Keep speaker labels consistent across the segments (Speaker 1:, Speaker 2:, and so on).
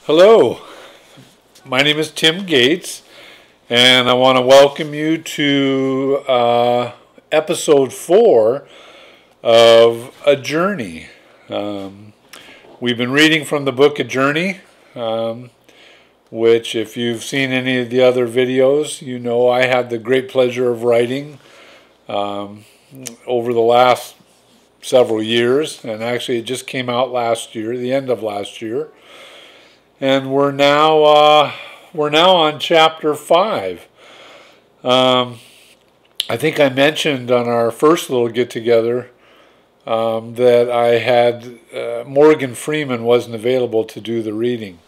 Speaker 1: Hello, my name is Tim Gates, and I want to welcome you to episode 4 of A Journey. We've been reading from the book A Journey, which if you've seen any of the other videos, you know I had the great pleasure of writing over the last several years, and actually it just came out last year, the end of last year. And we're now on chapter 5. I think I mentioned on our first little get-together that I had Morgan Freeman wasn't available to do the reading.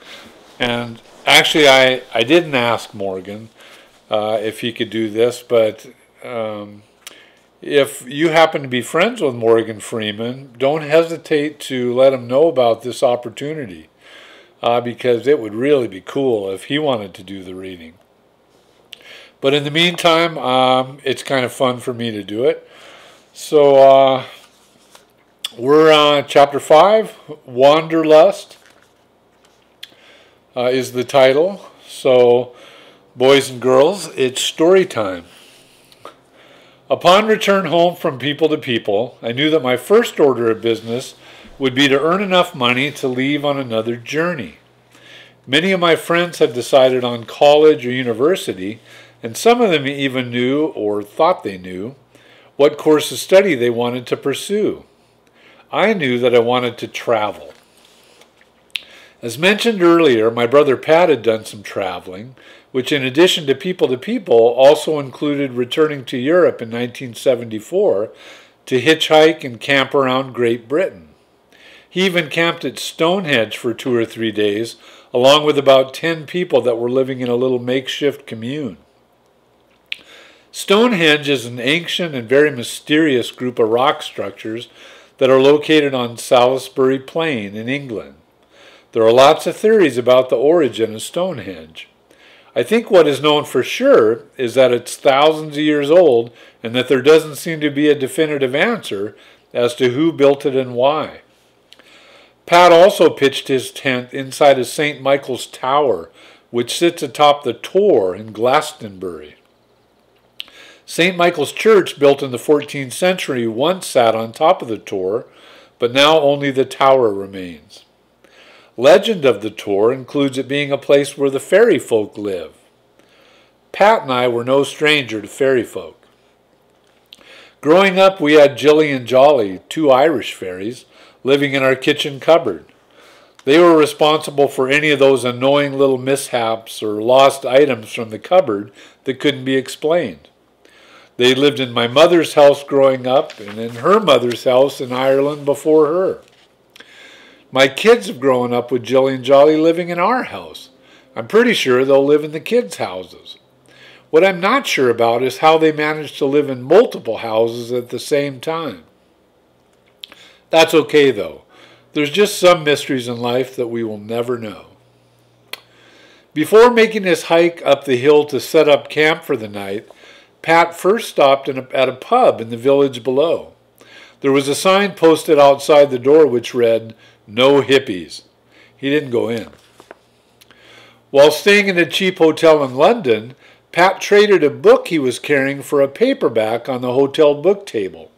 Speaker 1: And actually I didn't ask Morgan if he could do this, but if you happen to be friends with Morgan Freeman, don't hesitate to let him know about this opportunity. Because it would really be cool if he wanted to do the reading. But in the meantime, it's kind of fun for me to do it. So we're on chapter 5, Wanderlust is the title. So boys and girls, it's story time. Upon return home from People to People, I knew that my first order of business would be to earn enough money to leave on another journey. Many of my friends had decided on college or university, and some of them even knew, or thought they knew, what course of study they wanted to pursue. I knew that I wanted to travel. As mentioned earlier, my brother Pat had done some traveling, which in addition to People also included returning to Europe in 1974 to hitchhike and camp around Great Britain. He even camped at Stonehenge for 2 or 3 days, along with about 10 people that were living in a little makeshift commune. Stonehenge is an ancient and very mysterious group of rock structures that are located on Salisbury Plain in England. There are lots of theories about the origin of Stonehenge. I think what is known for sure is that it's thousands of years old and that there doesn't seem to be a definitive answer as to who built it and why. Pat also pitched his tent inside of St. Michael's Tower, which sits atop the Tor in Glastonbury. St. Michael's Church, built in the 14th century, once sat on top of the Tor, but now only the tower remains. Legend of the Tor includes it being a place where the fairy folk live. Pat and I were no stranger to fairy folk. Growing up, we had Jilly and Jolly, 2 Irish fairies, living in our kitchen cupboard. They were responsible for any of those annoying little mishaps or lost items from the cupboard that couldn't be explained. They lived in my mother's house growing up and in her mother's house in Ireland before her. My kids have grown up with Jilly and Jolly living in our house. I'm pretty sure they'll live in the kids' houses. What I'm not sure about is how they managed to live in multiple houses at the same time. That's okay, though. There's just some mysteries in life that we will never know. Before making his hike up the hill to set up camp for the night, Pat first stopped at a pub in the village below. There was a sign posted outside the door which read, "No hippies." He didn't go in. While staying in a cheap hotel in London, Pat traded a book he was carrying for a paperback on the hotel book table.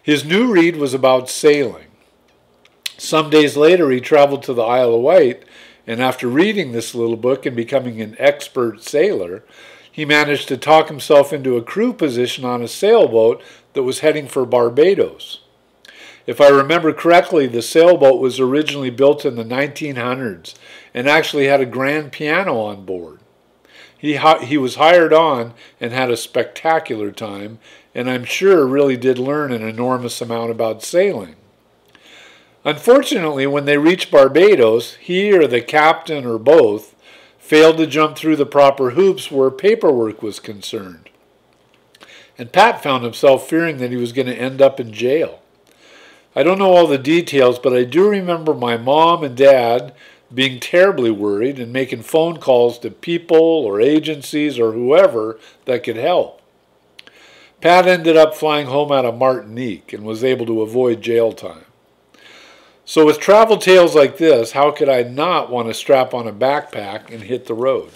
Speaker 1: His new read was about sailing. Some days later, he traveled to the Isle of Wight, and after reading this little book and becoming an expert sailor, he managed to talk himself into a crew position on a sailboat that was heading for Barbados. If I remember correctly, the sailboat was originally built in the 1900s and actually had a grand piano on board. He was hired on and had a spectacular time, and I'm sure really did learn an enormous amount about sailing. Unfortunately, when they reached Barbados, he or the captain or both failed to jump through the proper hoops where paperwork was concerned. And Pat found himself fearing that he was going to end up in jail. I don't know all the details, but I do remember my mom and dad being terribly worried and making phone calls to people or agencies or whoever that could help. Pat ended up flying home out of Martinique and was able to avoid jail time. So with travel tales like this, how could I not want to strap on a backpack and hit the road?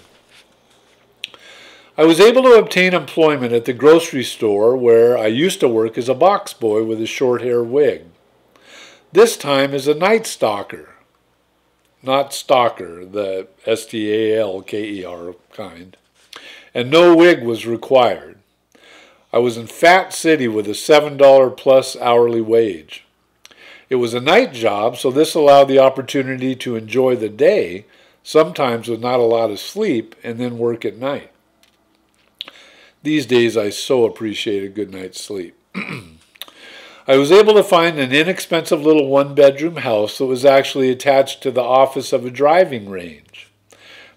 Speaker 1: I was able to obtain employment at the grocery store where I used to work as a box boy with a short hair wig. This time as a night stalker. Not stalker, the S-T-A-L-K-E-R kind. And no wig was required. I was in Fat City with a $7 plus hourly wage. It was a night job, so this allowed the opportunity to enjoy the day, sometimes with not a lot of sleep, and then work at night. These days I so appreciate a good night's sleep. I was able to find an inexpensive little one-bedroom house that was actually attached to the office of a driving range.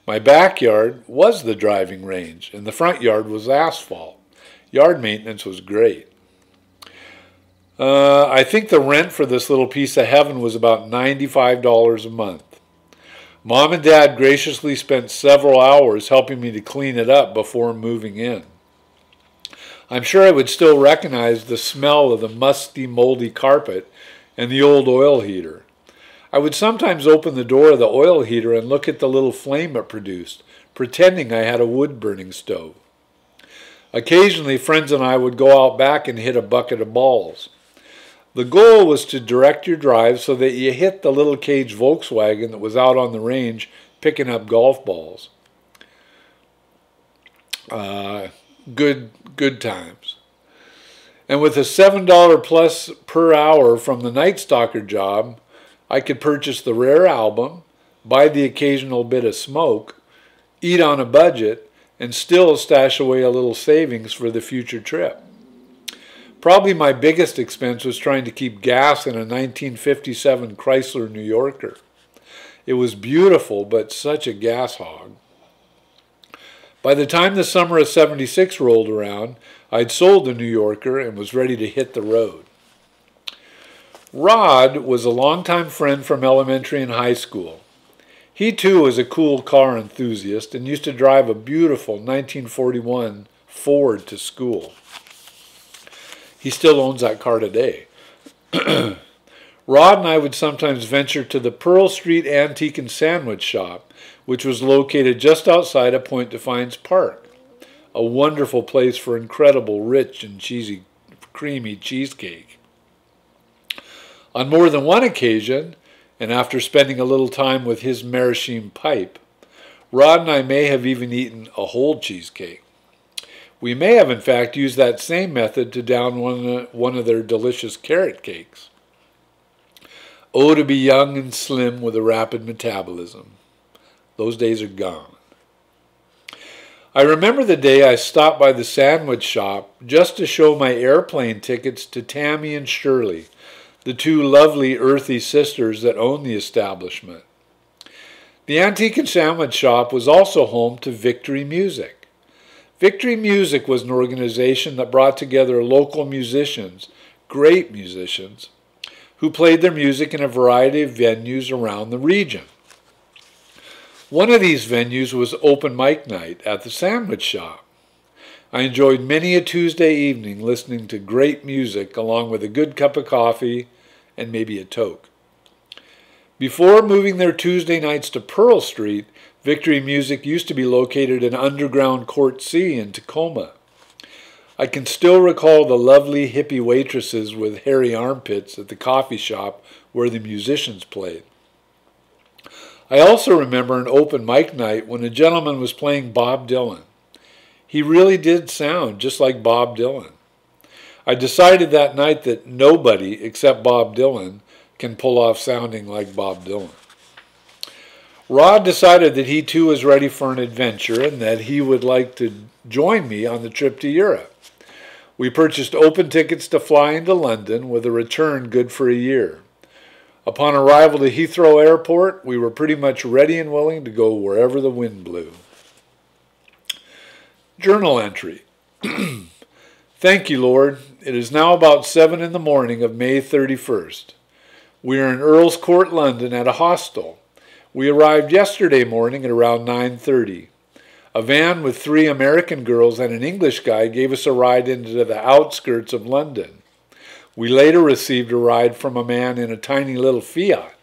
Speaker 1: My backyard was the driving range, and the front yard was asphalt. Yard maintenance was great. I think the rent for this little piece of heaven was about $95 a month. Mom and Dad graciously spent several hours helping me to clean it up before moving in. I'm sure I would still recognize the smell of the musty, moldy carpet and the old oil heater. I would sometimes open the door of the oil heater and look at the little flame it produced, pretending I had a wood-burning stove. Occasionally, friends and I would go out back and hit a bucket of balls. The goal was to direct your drive so that you hit the little cage Volkswagen that was out on the range picking up golf balls. Good times. And with a $7 plus per hour from the Night Stalker job, I could purchase the rare album, buy the occasional bit of smoke, eat on a budget, and still stash away a little savings for the future trip. Probably my biggest expense was trying to keep gas in a 1957 Chrysler New Yorker. It was beautiful, but such a gas hog. By the time the summer of '76 rolled around, I'd sold the New Yorker and was ready to hit the road. Rod was a longtime friend from elementary and high school. He too was a cool car enthusiast and used to drive a beautiful 1941 Ford to school. He still owns that car today. Rod and I would sometimes venture to the Pearl Street Antique and Sandwich Shop, which was located just outside of Point Defiance Park. A wonderful place for incredible, rich and cheesy, creamy cheesecake. On more than one occasion, and after spending a little time with his maraschino pipe, Rod and I may have even eaten a whole cheesecake. We may have, in fact, used that same method to down one of their delicious carrot cakes. Oh, to be young and slim with a rapid metabolism. Those days are gone. I remember the day I stopped by the sandwich shop just to show my airplane tickets to Tammy and Shirley, the two lovely earthy sisters that owned the establishment. The Antique and Sandwich Shop was also home to Victory Music. Victory Music was an organization that brought together local musicians, great musicians, who played their music in a variety of venues around the region. One of these venues was open mic night at the Sandwich Shop. I enjoyed many a Tuesday evening listening to great music along with a good cup of coffee and maybe a toke. Before moving their Tuesday nights to Pearl Street, Victory Music used to be located in underground Court C in Tacoma. I can still recall the lovely hippie waitresses with hairy armpits at the coffee shop where the musicians played. I also remember an open mic night when a gentleman was playing Bob Dylan. He really did sound just like Bob Dylan. I decided that night that nobody except Bob Dylan can pull off sounding like Bob Dylan. Rod decided that he too was ready for an adventure and that he would like to join me on the trip to Europe. We purchased open tickets to fly into London with a return good for a year. Upon arrival to Heathrow Airport, we were pretty much ready and willing to go wherever the wind blew. Journal entry. Thank you, Lord. It is now about 7 in the morning of May 31st. We are in Earl's Court, London, at a hostel. We arrived yesterday morning at around 9:30. A van with 3 American girls and an English guy gave us a ride into the outskirts of London. We later received a ride from a man in a tiny little Fiat.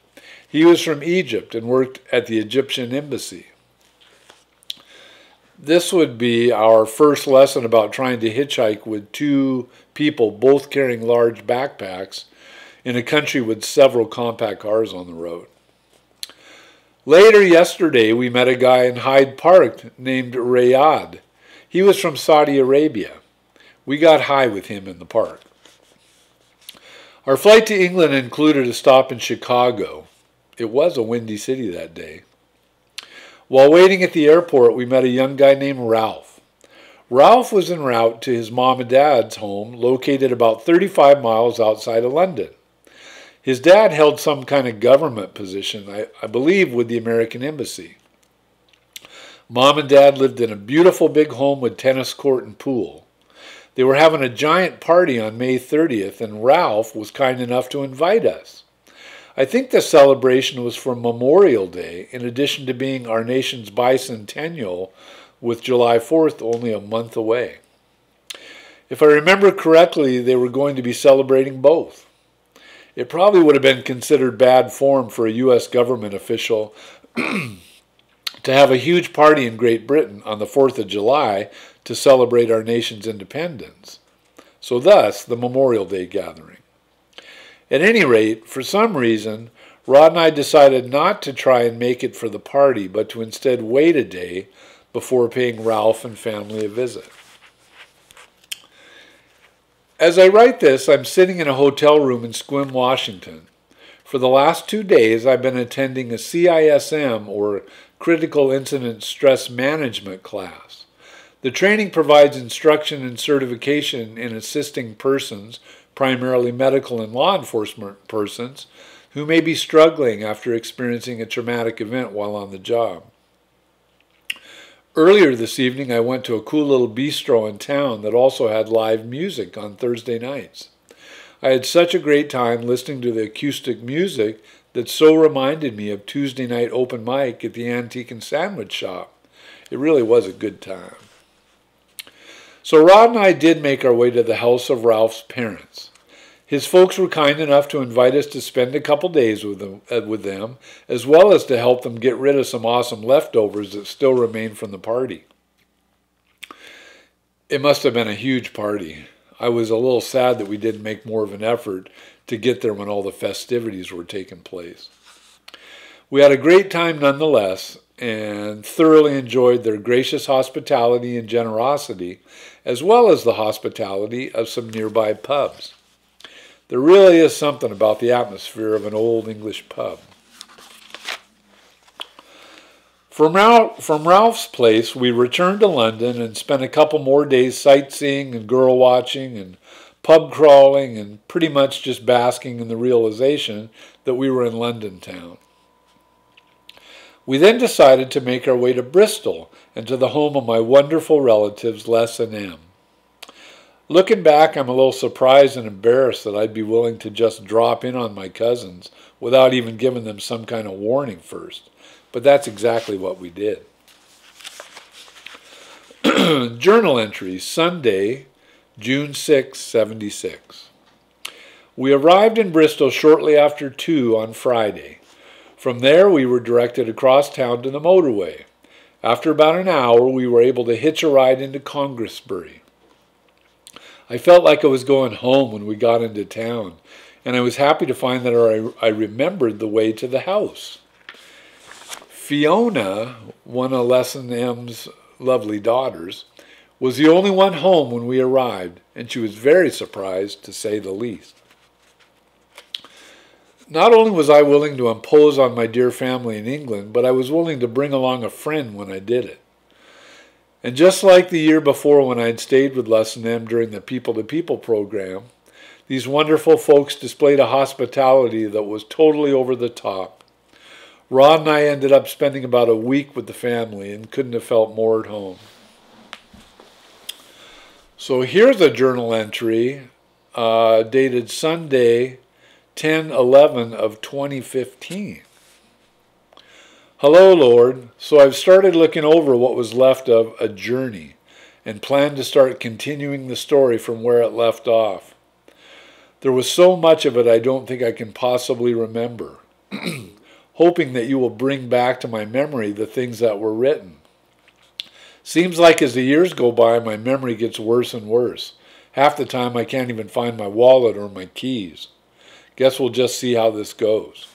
Speaker 1: He was from Egypt and worked at the Egyptian embassy. This would be our first lesson about trying to hitchhike with two people both carrying large backpacks in a country with several compact cars on the road. Later yesterday, we met a guy in Hyde Park named Rayad. He was from Saudi Arabia. We got high with him in the park. Our flight to England included a stop in Chicago. It was a windy city that day. While waiting at the airport, we met a young guy named Ralph. Ralph was en route to his mom and dad's home, located about 35 miles outside of London. His dad held some kind of government position, I believe, with the American Embassy. Mom and Dad lived in a beautiful big home with tennis court and pool. They were having a giant party on May 30th, and Ralph was kind enough to invite us. I think the celebration was for Memorial Day, in addition to being our nation's bicentennial, with July 4th only a month away. If I remember correctly, they were going to be celebrating both. It probably would have been considered bad form for a U.S. government official to have a huge party in Great Britain on the 4th of July to celebrate our nation's independence. So thus, the Memorial Day gathering. At any rate, for some reason, Rod and I decided not to try and make it for the party, but to instead wait a day before paying Ralph and family a visit. As I write this, I'm sitting in a hotel room in Sequim, Washington. For the last 2 days, I've been attending a CISM, or Critical Incident Stress Management class. The training provides instruction and certification in assisting persons, primarily medical and law enforcement persons, who may be struggling after experiencing a traumatic event while on the job. Earlier this evening, I went to a cool little bistro in town that also had live music on Thursday nights. I had such a great time listening to the acoustic music that so reminded me of Tuesday night open mic at the Antique and Sandwich Shop. It really was a good time. So Rod and I did make our way to the house of Ralph's parents. His folks were kind enough to invite us to spend a couple days with them, as well as to help them get rid of some awesome leftovers that still remain from the party. It must have been a huge party. I was a little sad that we didn't make more of an effort to get there when all the festivities were taking place. We had a great time nonetheless, and thoroughly enjoyed their gracious hospitality and generosity, as well as the hospitality of some nearby pubs. There really is something about the atmosphere of an old English pub. From Ralph's place, we returned to London and spent a couple more days sightseeing and girl watching and pub crawling and pretty much just basking in the realization that we were in London town. We then decided to make our way to Bristol and to the home of my wonderful relatives, Les and Em. Looking back, I'm a little surprised and embarrassed that I'd be willing to just drop in on my cousins without even giving them some kind of warning first. But that's exactly what we did. Journal entries, Sunday, June 6, 76. We arrived in Bristol shortly after 2 on Friday. From there, we were directed across town to the motorway. After about an hour, we were able to hitch a ride into Congressbury. I felt like I was going home when we got into town, and I was happy to find that I remembered the way to the house. Fiona, one of Les and Em's lovely daughters, was the only one home when we arrived, and she was very surprised, to say the least. Not only was I willing to impose on my dear family in England, but I was willing to bring along a friend when I did it. And just like the year before when I had stayed with Les and Em during the People to People program, these wonderful folks displayed a hospitality that was totally over the top. Rod and I ended up spending about a week with the family and couldn't have felt more at home. So here's a journal entry dated Sunday, 10/11 of 2015. Hello, Lord. So I've started looking over what was left of A Journey and plan to start continuing the story from where it left off. There was so much of it I don't think I can possibly remember, hoping that you will bring back to my memory the things that were written. Seems like as the years go by, my memory gets worse and worse. Half the time I can't even find my wallet or my keys. Guess we'll just see how this goes.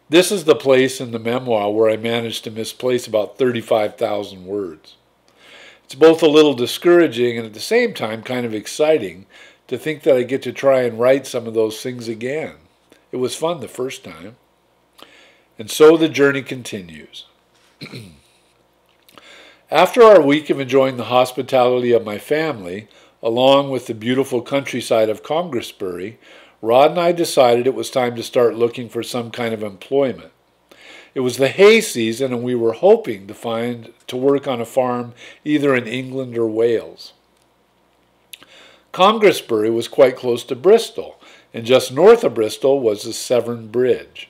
Speaker 1: This is the place in the memoir where I managed to misplace about 35,000 words. It's both a little discouraging and at the same time kind of exciting to think that I get to try and write some of those things again. It was fun the first time. And so the journey continues. After our week of enjoying the hospitality of my family, along with the beautiful countryside of Congressbury, Rod and I decided it was time to start looking for some kind of employment. It was the hay season and we were hoping to work on a farm either in England or Wales. Congressbury was quite close to Bristol, and just north of Bristol was the Severn Bridge.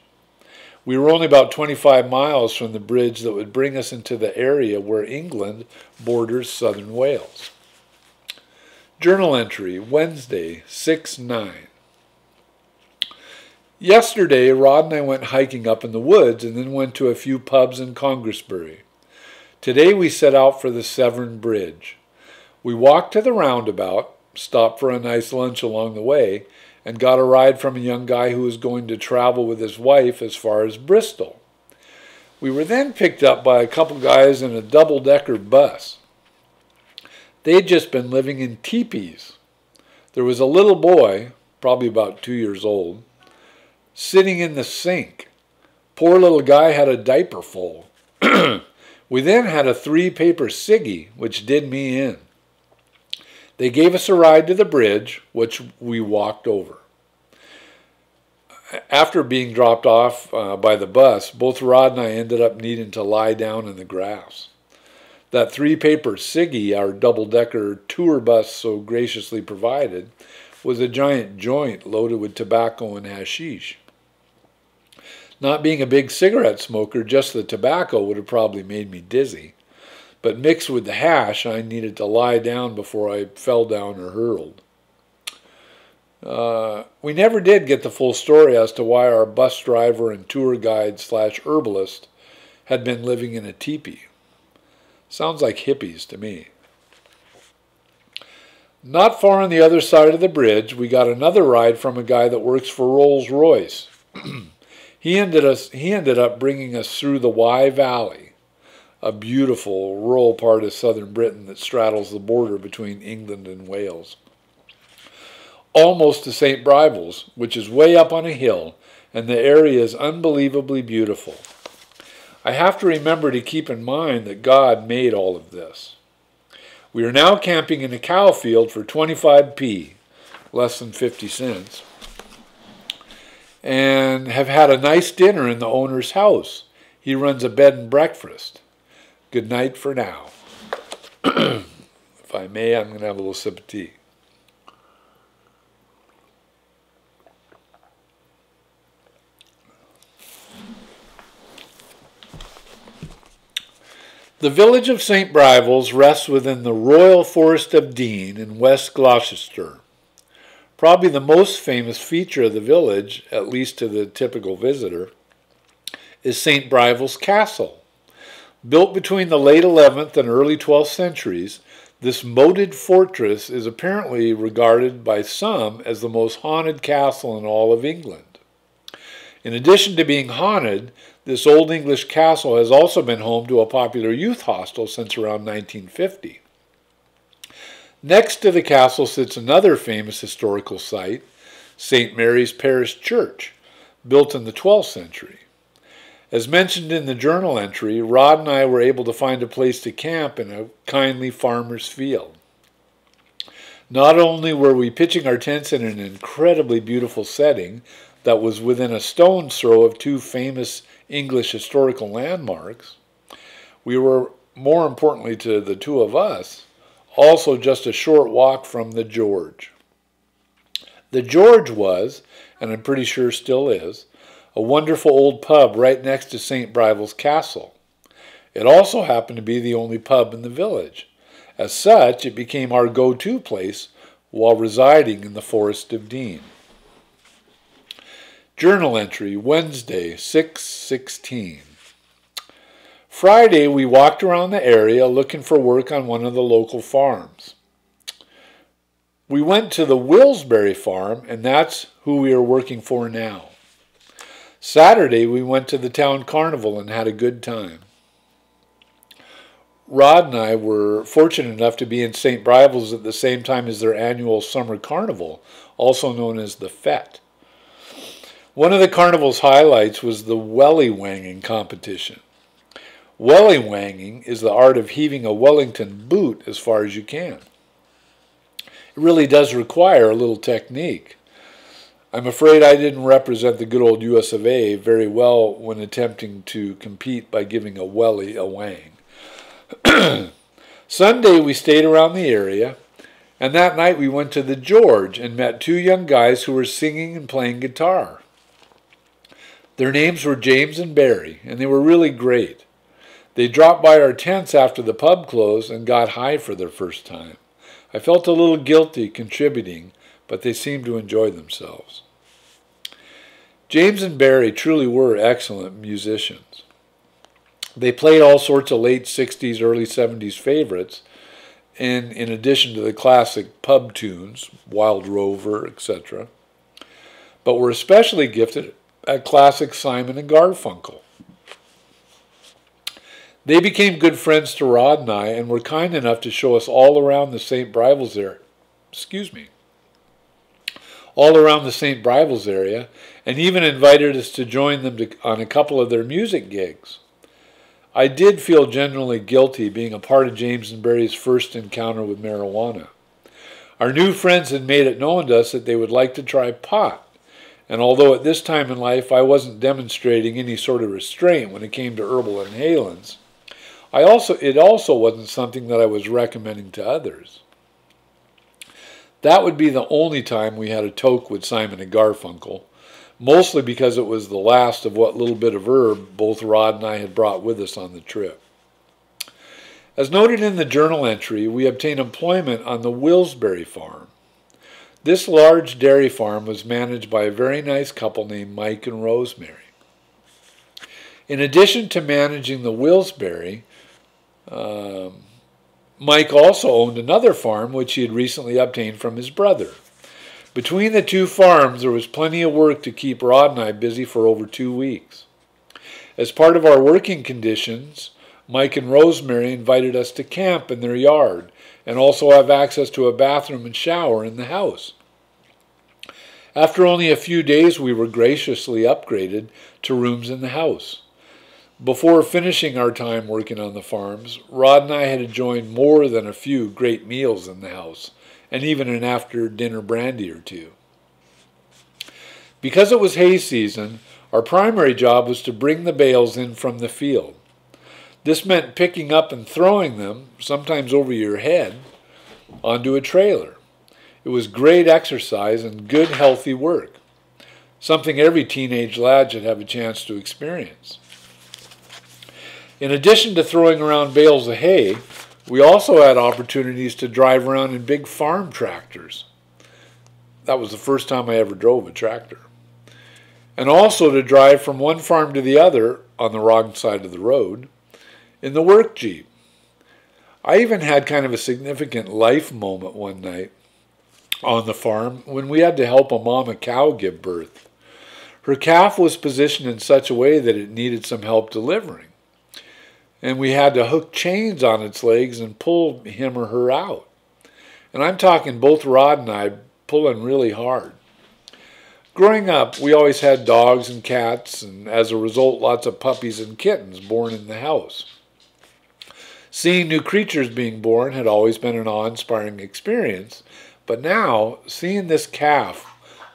Speaker 1: We were only about 25 miles from the bridge that would bring us into the area where England borders southern Wales. Journal entry, Wednesday, 6/9. Yesterday, Rod and I went hiking up in the woods and then went to a few pubs in Congressbury. Today we set out for the Severn Bridge. We walked to the roundabout, stopped for a nice lunch along the way, and got a ride from a young guy who was going to travel with his wife as far as Bristol. We were then picked up by a couple guys in a double-decker bus. They'd just been living in teepees. There was a little boy, probably about 2 years old, sitting in the sink. Poor little guy had a diaper full. We then had a 3-paper ciggy, which did me in. They gave us a ride to the bridge, which we walked over. After being dropped off by the bus, both Rod and I ended up needing to lie down in the grass. That 3-paper ciggy, our double-decker tour bus so graciously provided, was a giant joint loaded with tobacco and hashish. Not being a big cigarette smoker, just the tobacco would have probably made me dizzy. But mixed with the hash, I needed to lie down before I fell down or hurled. We never did get the full story as to why our bus driver and tour guide / herbalist had been living in a teepee. Sounds like hippies to me. Not far on the other side of the bridge, we got another ride from a guy that works for Rolls-Royce. He ended up bringing us through the Wye Valley, a beautiful rural part of southern Britain that straddles the border between England and Wales. Almost to St. Brivel's, which is way up on a hill, and the area is unbelievably beautiful. I have to remember to keep in mind that God made all of this. We are now camping in a cow field for 25p, less than 50 cents, and have had a nice dinner in the owner's house. He runs a bed and breakfast. Good night for now. If I may, I'm going to have a little sip of tea. The village of St. Brivel's rests within the Royal Forest of Dean in West Gloucester. Probably the most famous feature of the village, at least to the typical visitor, is St. Brivel's Castle. Built between the late 11th and early 12th centuries, this moated fortress is apparently regarded by some as the most haunted castle in all of England. In addition to being haunted, this old English castle has also been home to a popular youth hostel since around 1950. Next to the castle sits another famous historical site, St. Mary's Parish Church, built in the 12th century. As mentioned in the journal entry, Rod and I were able to find a place to camp in a kindly farmer's field. Not only were we pitching our tents in an incredibly beautiful setting that was within a stone's throw of two famous English historical landmarks, we were, more importantly to the two of us, also just a short walk from the George. The George was, and I'm pretty sure still is, a wonderful old pub right next to St. Brivel's Castle. It also happened to be the only pub in the village. As such, it became our go-to place while residing in the Forest of Dean. Journal entry, Wednesday, 6/16. Friday, we walked around the area looking for work on one of the local farms. We went to the Willsbury farm, and that's who we are working for now. Saturday, we went to the town carnival and had a good time. Rod and I were fortunate enough to be in St. Brivel's at the same time as their annual summer carnival, also known as the Fete. One of the carnival's highlights was the welly-wanging competition. Welly-wanging is the art of heaving a Wellington boot as far as you can. It really does require a little technique. I'm afraid I didn't represent the good old US of A very well when attempting to compete by giving a welly a wang. Sunday we stayed around the area, and that night we went to the George and met two young guys who were singing and playing guitar. Their names were James and Barry, and they were really great. They dropped by our tents after the pub closed and got high for their first time. I felt a little guilty contributing, but they seemed to enjoy themselves. James and Barry truly were excellent musicians. They played all sorts of late 60s, early 70s favorites, and in addition to the classic pub tunes, Wild Rover, etc., but were especially gifted at classic Simon and Garfunkel. They became good friends to Rod and I and were kind enough to show us all around the St. Brivel's area. All around the St. Brivel's area, and even invited us to join them on a couple of their music gigs. I did feel genuinely guilty being a part of James and Barry's first encounter with marijuana. Our new friends had made it known to us that they would like to try pot, and although at this time in life I wasn't demonstrating any sort of restraint when it came to herbal inhalants, it also wasn't something that I was recommending to others. That would be the only time we had a toke with Simon and Garfunkel, mostly because it was the last of what little bit of herb both Rod and I had brought with us on the trip. As noted in the journal entry, we obtained employment on the Willsbury farm. This large dairy farm was managed by a very nice couple named Mike and Rosemary. In addition to managing the Willsbury, Mike also owned another farm which he had recently obtained from his brother. Between the two farms, there was plenty of work to keep Rod and I busy for over 2 weeks. As part of our working conditions, Mike and Rosemary invited us to camp in their yard and also have access to a bathroom and shower in the house. After only a few days, we were graciously upgraded to rooms in the house. Before finishing our time working on the farms, Rod and I had enjoyed more than a few great meals in the house, and even an after-dinner brandy or two. Because it was hay season, our primary job was to bring the bales in from the field. This meant picking up and throwing them, sometimes over your head, onto a trailer. It was great exercise and good, healthy work, something every teenage lad should have a chance to experience. In addition to throwing around bales of hay, we also had opportunities to drive around in big farm tractors. That was the first time I ever drove a tractor. And also to drive from one farm to the other, on the wrong side of the road, in the work jeep. I even had kind of a significant life moment one night on the farm when we had to help a mama cow give birth. Her calf was positioned in such a way that it needed some help delivering, and we had to hook chains on its legs and pull him or her out. And I'm talking both Rod and I pulling really hard. Growing up, we always had dogs and cats, and as a result, lots of puppies and kittens born in the house. Seeing new creatures being born had always been an awe-inspiring experience, but now, seeing this calf,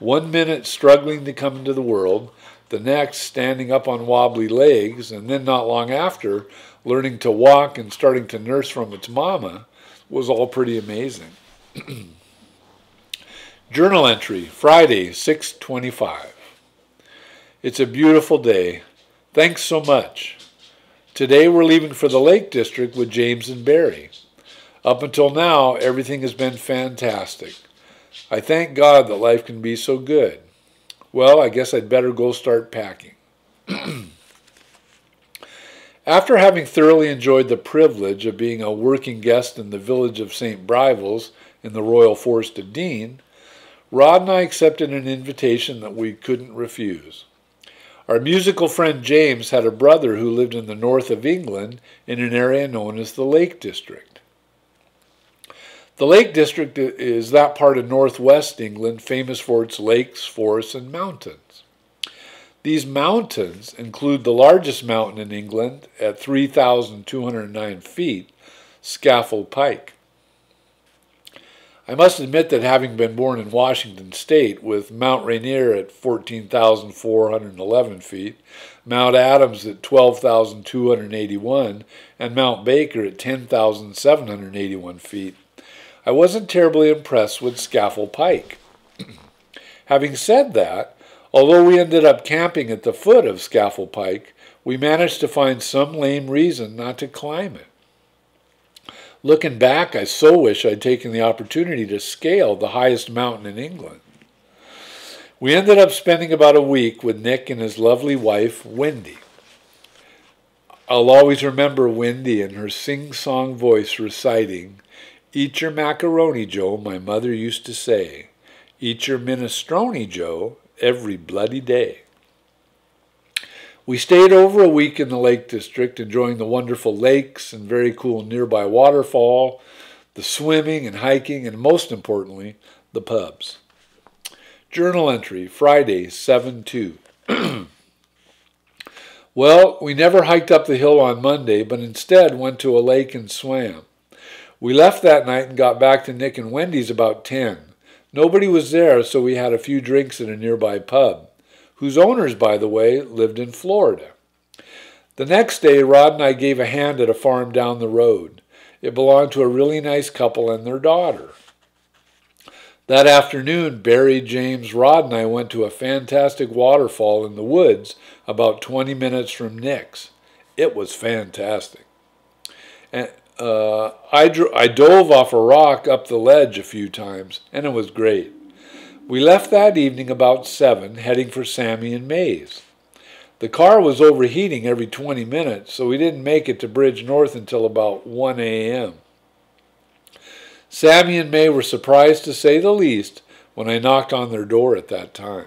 Speaker 1: 1 minute struggling to come into the world, the next standing up on wobbly legs, and then not long after, learning to walk and starting to nurse from its mama, was all pretty amazing. Journal entry, Friday, 6/25. It's a beautiful day. Thanks so much. Today we're leaving for the Lake District with James and Barry. Up until now, everything has been fantastic. I thank God that life can be so good. Well, I guess I'd better go start packing. After having thoroughly enjoyed the privilege of being a working guest in the village of St. Brivel's in the Royal Forest of Dean, Rod and I accepted an invitation that we couldn't refuse. Our musical friend James had a brother who lived in the north of England in an area known as the Lake District. The Lake District is that part of northwest England famous for its lakes, forests, and mountains. These mountains include the largest mountain in England at 3,209 feet, Scafell Pike. I must admit that having been born in Washington State, with Mount Rainier at 14,411 feet, Mount Adams at 12,281, and Mount Baker at 10,781 feet, I wasn't terribly impressed with Scafell Pike. Having said that, although we ended up camping at the foot of Scafell Pike, we managed to find some lame reason not to climb it. Looking back, I so wish I'd taken the opportunity to scale the highest mountain in England. We ended up spending about a week with Nick and his lovely wife, Wendy. I'll always remember Wendy and her sing-song voice reciting, "Eat your macaroni, Joe, my mother used to say. Eat your minestrone, Joe, every bloody day." We stayed over a week in the Lake District, enjoying the wonderful lakes and very cool nearby waterfall, the swimming and hiking, and most importantly, the pubs. Journal entry, Friday, 7/2. Well, we never hiked up the hill on Monday, but instead went to a lake and swam. We left that night and got back to Nick and Wendy's about 10. Nobody was there, so we had a few drinks at a nearby pub, whose owners, by the way, lived in Florida. The next day, Rod and I gave a hand at a farm down the road. It belonged to a really nice couple and their daughter. That afternoon, Barry, James, Rod, and I went to a fantastic waterfall in the woods about 20 minutes from Nick's. It was fantastic. And I dove off a rock up the ledge a few times, and it was great. We left that evening about 7, heading for Sammy and May's. The car was overheating every 20 minutes, so we didn't make it to Bridge North until about 1 a.m. Sammy and May were surprised, to say the least, when I knocked on their door at that time.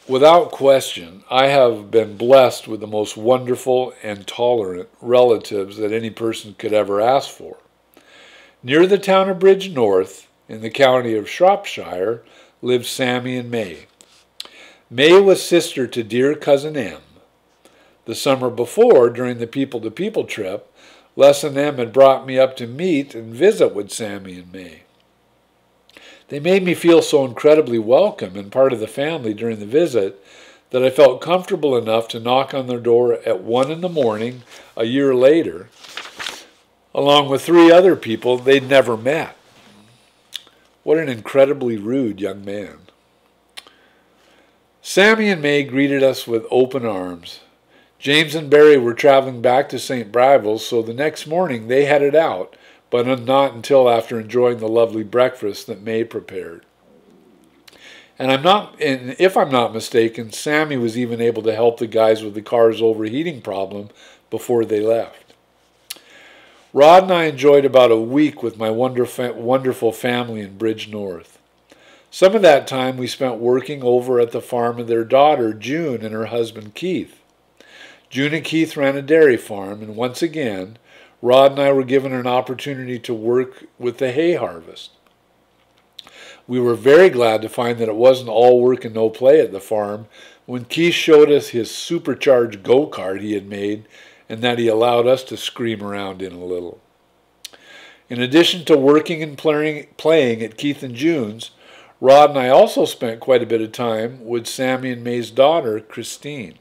Speaker 1: Without question, I have been blessed with the most wonderful and tolerant relatives that any person could ever ask for. Near the town of Bridge North, in the county of Shropshire, lived Sammy and May. May was sister to dear cousin M. The summer before, during the people-to-people trip, Les and M had brought me up to meet and visit with Sammy and May. They made me feel so incredibly welcome and part of the family during the visit that I felt comfortable enough to knock on their door at 1 in the morning a year later, along with 3 other people they'd never met. What an incredibly rude young man. Sammy and May greeted us with open arms. James and Barry were traveling back to St. Brivel's, so the next morning they headed out, but not until after enjoying the lovely breakfast that May prepared. And if I'm not mistaken, Sammy was even able to help the guys with the car's overheating problem before they left. Rod and I enjoyed about a week with my wonderful family in Bridge North. Some of that time we spent working over at the farm of their daughter, June, and her husband, Keith. June and Keith ran a dairy farm, and once again, Rod and I were given an opportunity to work with the hay harvest. We were very glad to find that it wasn't all work and no play at the farm when Keith showed us his supercharged go-kart he had made and that he allowed us to scream around in a little. In addition to working and playing at Keith and June's, Rod and I also spent quite a bit of time with Sammy and May's daughter, Christine.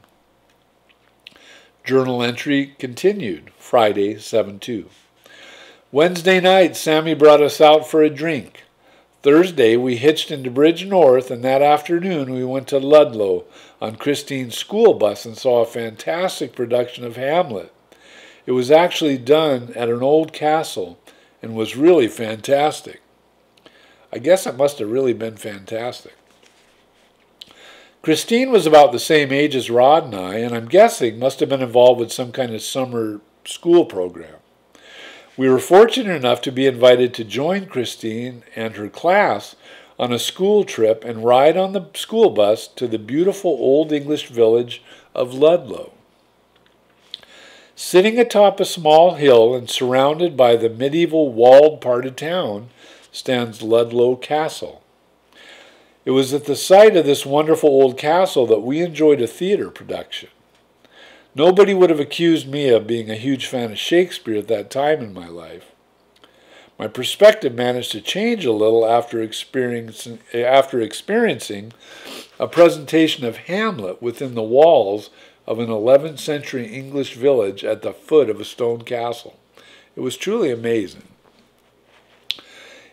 Speaker 1: Journal entry continued, Friday, 7/2. Wednesday night, Sammy brought us out for a drink. Thursday, we hitched into Bridge North, and that afternoon we went to Ludlow on Christine's school bus and saw a fantastic production of Hamlet. It was actually done at an old castle and was really fantastic. I guess it must have really been fantastic. Christine was about the same age as Rod and I, and I'm guessing must have been involved with some kind of summer school program. We were fortunate enough to be invited to join Christine and her class on a school trip and ride on the school bus to the beautiful Old English village of Ludlow. Sitting atop a small hill and surrounded by the medieval walled part of town stands Ludlow Castle. It was at the site of this wonderful old castle that we enjoyed a theater production. Nobody would have accused me of being a huge fan of Shakespeare at that time in my life. My perspective managed to change a little after experiencing a presentation of Hamlet within the walls of an 11th century English village at the foot of a stone castle. It was truly amazing.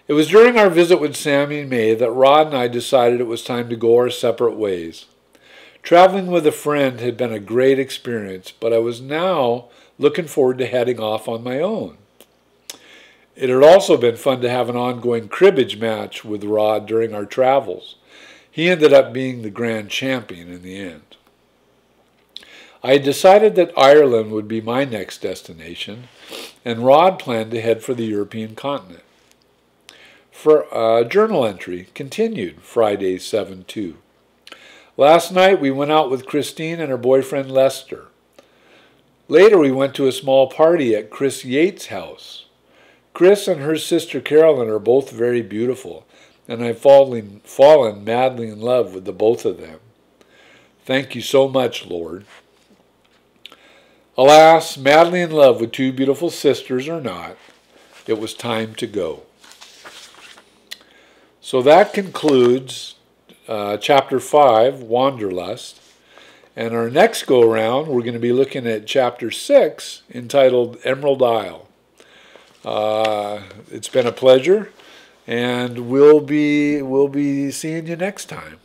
Speaker 1: It was during our visit with Sammy and May that Rod and I decided it was time to go our separate ways. Traveling with a friend had been a great experience, but I was now looking forward to heading off on my own. It had also been fun to have an ongoing cribbage match with Rod during our travels. He ended up being the grand champion in the end. I had decided that Ireland would be my next destination, and Rod planned to head for the European continent. For journal entry continued Friday 7/2. Last night we went out with Christine and her boyfriend Lester. Later we went to a small party at Chris Yates' house. Chris and her sister Carolyn are both very beautiful, and I've fallen madly in love with the both of them. Thank you so much, Lord. Alas, madly in love with two beautiful sisters or not, it was time to go. So that concludes Chapter 5, Wanderlust. And our next go-around, we're going to be looking at Chapter 6, entitled Emerald Isle. It's been a pleasure, and we'll be seeing you next time.